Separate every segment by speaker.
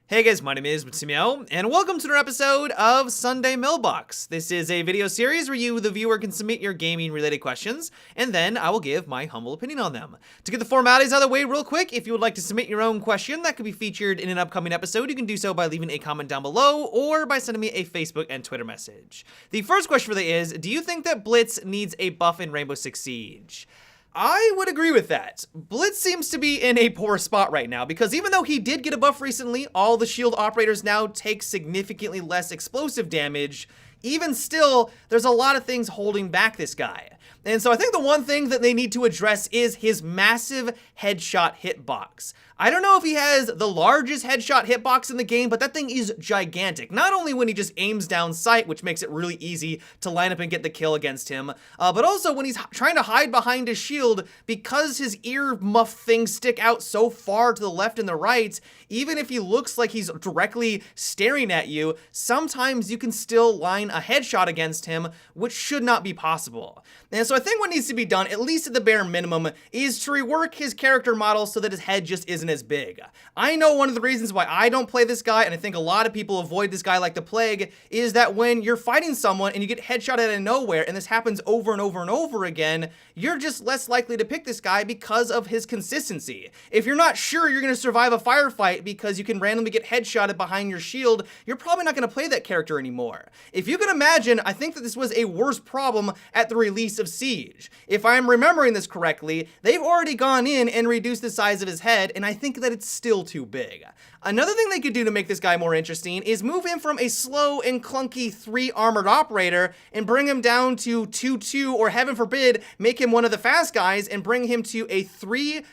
Speaker 1: Hey guys, my name is Blitz, and welcome to another episode of Sunday Mailbox. This is a video series where you, the viewer, can submit your gaming-related questions, and then I will give my humble opinion on them. To get the formalities out of the way real quick, if you would like to submit your own question that could be featured in an upcoming episode, you can do so by leaving a comment down below, or by sending me a Facebook and Twitter message. The first question for the is, do you think that Blitz needs a buff in Rainbow Six Siege? I would agree with that. Blitz seems to be in a poor spot right now because even though he did get a buff recently, all the shield operators now take significantly less explosive damage. Even still, there's a lot of things holding back this guy. And so I think the one thing that they need to address is his massive headshot hitbox. I don't know if he has the largest headshot hitbox in the game, but that thing is gigantic. Not only when he just aims down sight, which makes it really easy to line up and get the kill against him, but also when he's trying to hide behind his shield, because his ear muff things stick out so far to the left and the right, even if he looks like he's directly staring at you, sometimes you can still line a headshot against him, which should not be possible. And so I think what needs to be done, at least at the bare minimum, is to rework his character model so that his head just isn't as big. I know one of the reasons why I don't play this guy, and I think a lot of people avoid this guy like the plague, is that when you're fighting someone and you get headshot out of nowhere, and this happens over and over and over again, you're just less likely to pick this guy because of his consistency. If you're not sure you're going to survive a firefight because you can randomly get headshotted behind your shield, you're probably not going to play that character anymore. If you can imagine, I think that this was a worse problem at the release of Siege. If I'm remembering this correctly, they've already gone in and reduced the size of his head, and I think that it's still too big. Another thing they could do to make this guy more interesting is move him from a slow and clunky 3 armored operator and bring him down to 2-2, or heaven forbid, make him one of the fast guys and bring him to a 3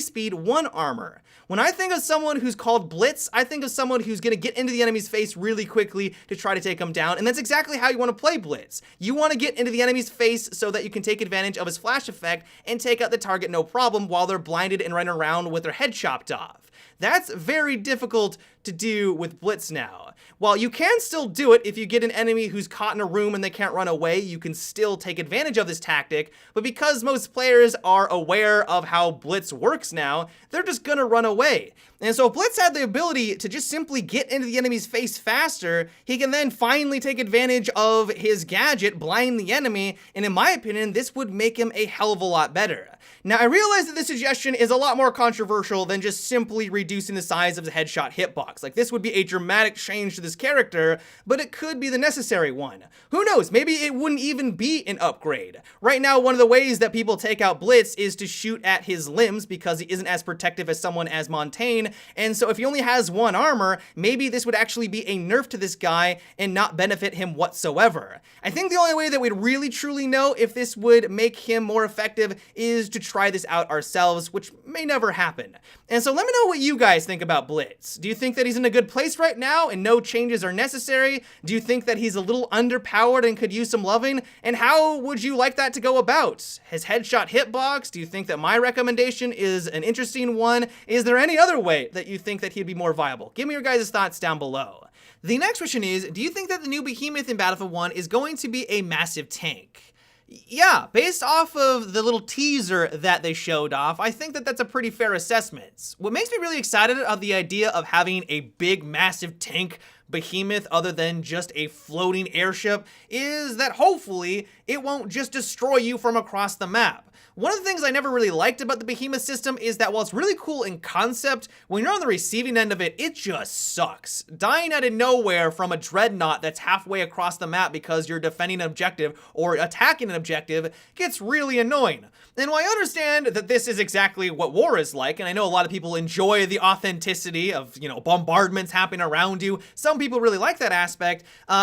Speaker 1: speed 1 armor. When I think of someone who's called Blitz, I think of someone who's going to get into the enemy's face really quickly to try to take him down, and that's exactly how you want to play Blitz. You want to get into the enemy's face so that you can take advantage of his flash effect and take out the target no problem while they're blinded and running around with their head chopped off. That's very difficult to do with Blitz now. While you can still do it if you get an enemy who's caught in a room and they can't run away, you can still take advantage of this tactic, but because most players are aware of how Blitz works now, they're just gonna run away. And so if Blitz had the ability to just simply get into the enemy's face faster, he can then finally take advantage of his gadget, blind the enemy, and in my opinion, this would make him a hell of a lot better. Now, I realize that this suggestion is a lot more controversial than just simply reducing the size of the headshot hitbox. Like, this would be a dramatic change to this character, but it could be the necessary one. Who knows? Maybe it wouldn't even be an upgrade. Right now, one of the ways that people take out Blitz is to shoot at his limbs because he isn't as protective as someone as Montaigne, and so if he only has 1 armor, maybe this would actually be a nerf to this guy and not benefit him whatsoever. I think the only way that we'd really truly know if this would make him more effective is to try this out ourselves, which may never happen. And so let me know what you guys think about Blitz. Do you think that he's in a good place right now and no changes are necessary? Do you think that he's a little underpowered and could use some loving? And how would you like that to go about? His headshot hitbox, do you think that my recommendation is an interesting one? Is there any other way that you think that he'd be more viable? Give me your guys' thoughts down below. The next question is, do you think that the new behemoth in Battlefield 1 is going to be a massive tank? Yeah, based off of the little teaser that they showed off, I think that that's a pretty fair assessment. What makes me really excited of the idea of having a big, massive tank behemoth other than just a floating airship is that hopefully it won't just destroy you from across the map. One of the things I never really liked about the behemoth system is that while it's really cool in concept, when you're on the receiving end of it, it just sucks. Dying out of nowhere from a dreadnought that's halfway across the map because you're defending an objective or attacking an objective gets really annoying. And while I understand that this is exactly what war is like, and I know a lot of people enjoy the authenticity of, bombardments happening around you, some people really like that aspect.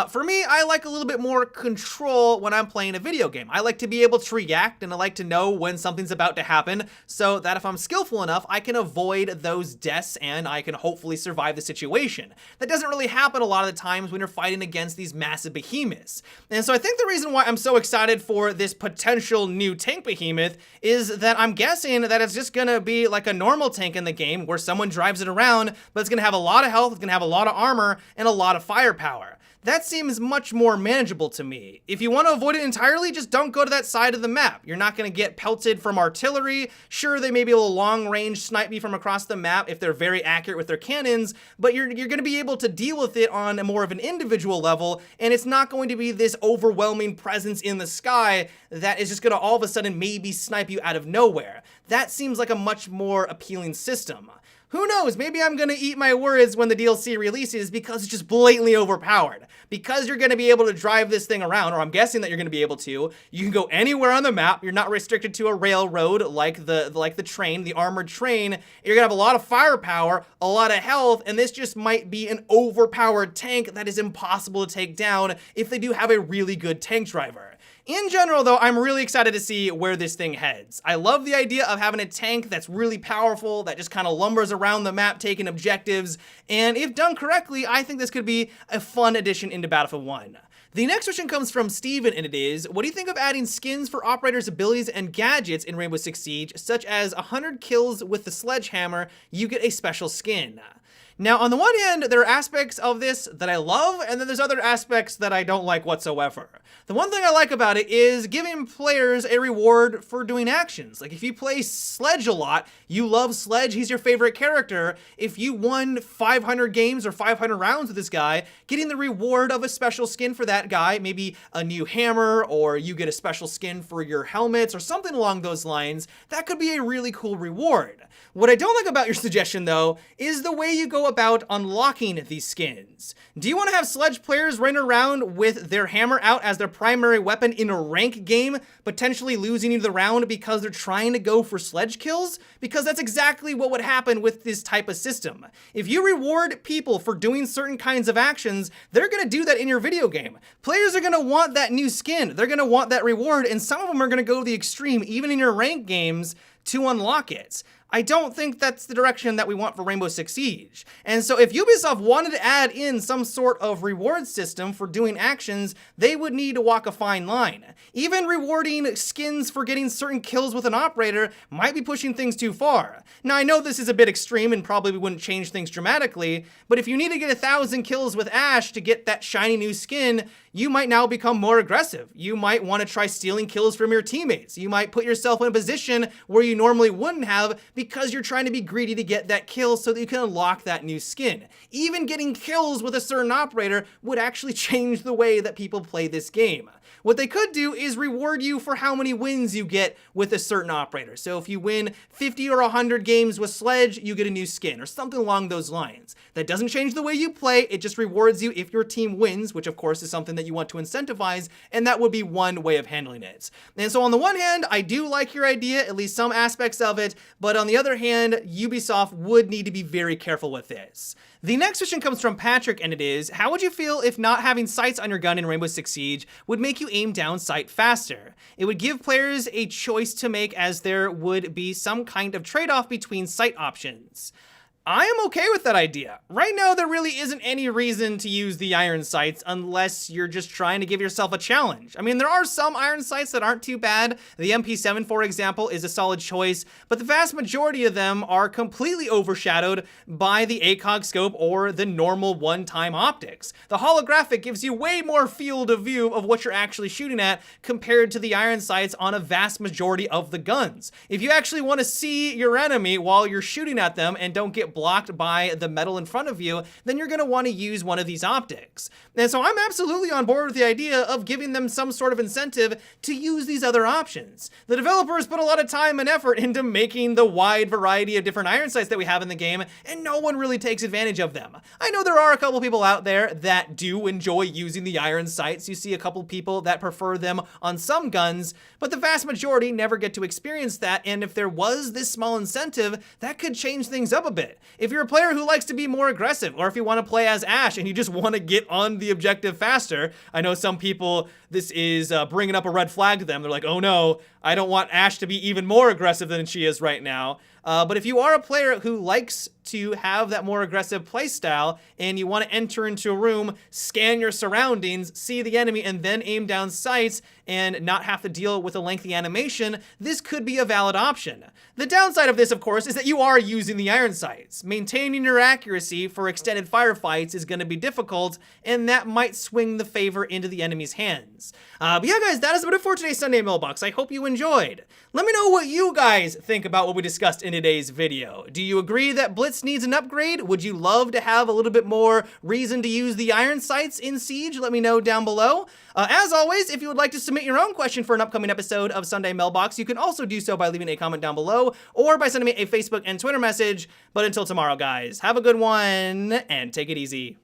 Speaker 1: For me, I like a little bit more control when I'm playing a video game. I like to be able to react, and I like to know when something's about to happen, so that if I'm skillful enough, I can avoid those deaths and I can hopefully survive the situation. That doesn't really happen a lot of the times when you're fighting against these massive behemoths. And so I think the reason why I'm so excited for this potential new tank behemoth is that I'm guessing that it's just gonna be like a normal tank in the game where someone drives it around, but it's gonna have a lot of health, it's gonna have a lot of armor, and and a lot of firepower. That seems much more manageable to me. If you want to avoid it entirely, just don't go to that side of the map. You're not going to get pelted from artillery. Sure, they may be able to long-range snipe me from across the map if they're very accurate with their cannons, but you're going to be able to deal with it on a more of an individual level, and it's not going to be this overwhelming presence in the sky that is just going to all of a sudden maybe snipe you out of nowhere. That seems like a much more appealing system. Who knows, maybe I'm gonna eat my words when the DLC releases because it's just blatantly overpowered. Because you're gonna be able to drive this thing around, or I'm guessing that you're gonna be able to, you can go anywhere on the map. You're not restricted to a railroad like the train, the armored train. You're gonna have a lot of firepower, a lot of health, and this just might be an overpowered tank that is impossible to take down if they do have a really good tank driver. In general, though, I'm really excited to see where this thing heads. I love the idea of having a tank that's really powerful, that just kind of lumbers around the map taking objectives, and if done correctly, I think this could be a fun addition into Battlefield 1. The next question comes from Steven, and it is, what do you think of adding skins for operators' abilities and gadgets in Rainbow Six Siege, such as 100 kills with the sledgehammer, you get a special skin? Now, on the one hand, there are aspects of this that I love, and then there's other aspects that I don't like whatsoever. The one thing I like about it is giving players a reward for doing actions. Like, if you play Sledge a lot, you love Sledge, he's your favorite character. If you won 500 games or 500 rounds with this guy, getting the reward of a special skin for that guy, maybe a new hammer, or you get a special skin for your helmets, or something along those lines, that could be a really cool reward. What I don't like about your suggestion, though, is the way you go about unlocking these skins. Do you want to have Sledge players running around with their hammer out as their primary weapon in a rank game, potentially losing you the round because they're trying to go for Sledge kills? Because that's exactly what would happen with this type of system. If you reward people for doing certain kinds of actions, they're going to do that in your video game. Players are going to want that new skin. They're going to want that reward, and some of them are going to go to the extreme, even in your rank games, to unlock it. I don't think that's the direction that we want for Rainbow Six Siege. And so if Ubisoft wanted to add in some sort of reward system for doing actions, they would need to walk a fine line. Even rewarding skins for getting certain kills with an operator might be pushing things too far. Now, I know this is a bit extreme and probably wouldn't change things dramatically, but if you need to get 1,000 kills with Ash to get that shiny new skin, you might now become more aggressive. You might want to try stealing kills from your teammates. You might put yourself in a position where you normally wouldn't have because you're trying to be greedy to get that kill so that you can unlock that new skin. Even getting kills with a certain operator would actually change the way that people play this game. What they could do is reward you for how many wins you get with a certain operator. So if you win 50 or 100 games with Sledge, you get a new skin or something along those lines. That doesn't change the way you play, it just rewards you if your team wins, which of course is something that you want to incentivize, and that would be one way of handling it. And so on the one hand, I do like your idea, at least some aspects of it, but on the other hand, Ubisoft would need to be very careful with this. The next question comes from Patrick, and it is, how would you feel if not having sights on your gun in Rainbow Six Siege would make you aim down sight faster? It would give players a choice to make, as there would be some kind of trade-off between sight options. I am okay with that idea. Right now, there really isn't any reason to use the iron sights unless you're just trying to give yourself a challenge. I mean, there are some iron sights that aren't too bad. The MP7, for example, is a solid choice, but the vast majority of them are completely overshadowed by the ACOG scope or the normal one-time optics. The holographic gives you way more field of view of what you're actually shooting at compared to the iron sights on a vast majority of the guns. If you actually want to see your enemy while you're shooting at them and don't get blocked by the metal in front of you, then you're going to want to use one of these optics. And so I'm absolutely on board with the idea of giving them some sort of incentive to use these other options. The developers put a lot of time and effort into making the wide variety of different iron sights that we have in the game, and no one really takes advantage of them. I know there are a couple people out there that do enjoy using the iron sights. You see a couple people that prefer them on some guns, but the vast majority never get to experience that, and if there was this small incentive, that could change things up a bit. If you're a player who likes to be more aggressive, or if you want to play as Ash and you just want to get on the objective faster, I know some people, this is bringing up a red flag to them. They're like, oh no, I don't want Ash to be even more aggressive than she is right now. But if you are a player who likes to have that more aggressive playstyle and you want to enter into a room, scan your surroundings, see the enemy, and then aim down sights and not have to deal with a lengthy animation, this could be a valid option. The downside of this, of course, is that you are using the iron sights. Maintaining your accuracy for extended firefights is going to be difficult, and that might swing the favor into the enemy's hands. But yeah, guys, that is about it for today's Sunday Mailbox. I hope you enjoyed. Let me know what you guys think about what we discussed in today's video. Do you agree that Blitz needs an upgrade? Would you love to have a little bit more reason to use the iron sights in Siege? Let me know down below. As always, if you would like to submit your own question for an upcoming episode of Sunday Mailbox, you can also do so by leaving a comment down below or by sending me a Facebook and Twitter message. But until tomorrow, guys, have a good one and take it easy.